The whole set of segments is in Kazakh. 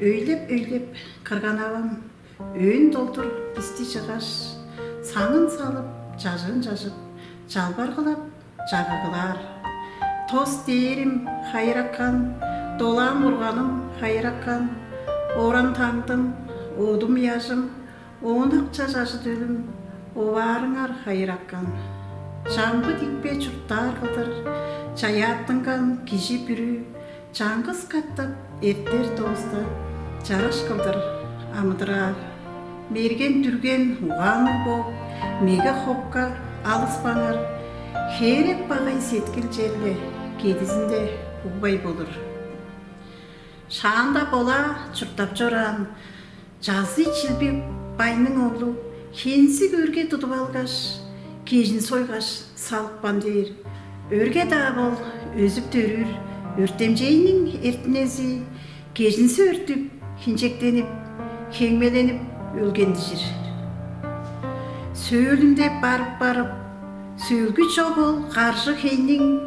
Өйлеп кырган абам, өйін долдур бисти жыгаш, саңын салып, жажын жажып, жалбаргылап, жагыгылар. Тос дээрим хайраккан, долам урганым хайраккан, оран таңдым, одум яжым, оонакча жажы дөлүм, обарыңар хайраккан. Жамбы дикпе чурттар кылдыр, чаяттынган киши бүрү, жаңгыз каттап, эттер тоозда, жараш кылдыр, амыдырар. Мерген түрген уган убоп, мега хопка алыспаңар, херек багай сеткил жерле, кедизинде угбай болур. Шаанда бола чуртап жоран, жазы чилбек байның оглу, хенси көрге тутуп алгаш, кежин сойгаш салыкпан дейир. Өрге да бол өзүп төрүр, өртемжейнин эртинеси, кежинси өртүп, хинчектенип, хеңмеленип өлгенди жир. Сөөлүндеп барып, сөөлгүч обол каршы хейнин,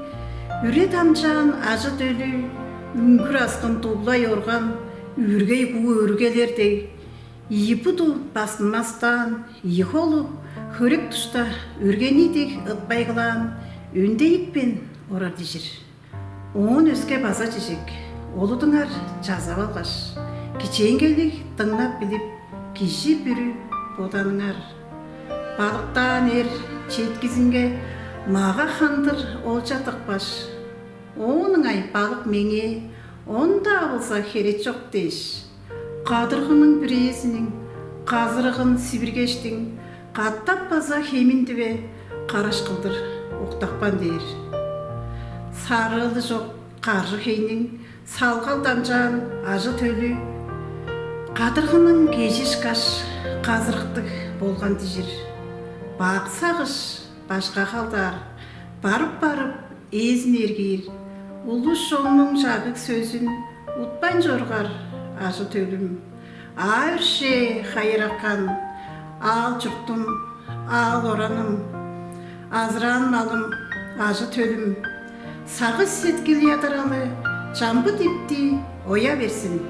үре тамчаан ажы дөлү, үңгүр аскын туулай орган, үргей куу өргелердей, ийипуду басынмастан, ийхолу хөрек тушта өргенидек ытпайгылаан, өндейикпен орар дижир. Оон өске база жишек, олудуңар жазап алгаш, кичээнгелик тыңнап билип, киши бүрү боданыңар. Балыктан четкизинге мага хандыр олча тыкпаш. Ооныңай балык меңе, онда болса херет жок дейш. Кадыргынын бирээсинин, казырыгын сибиргештин, каттап база хеминдибе, караш кылдыр, уктакпан дейир. Сарылы жок каржы хейнин, салгал дамжаан ажы төлү, кадыргынын кежиш каш, казырыктык болган дижир. Баксагыш башка халдар, барып, эзин эргийир. Улуш жолунун жагык сөзүн, утпайн жоргар ажы төлүм. Өрше хайраккан, ал журтум, ал ораным, азыран малым, ажы төлүм. Сагыз сеткил ядыралы, жамбы дипти оя берсин.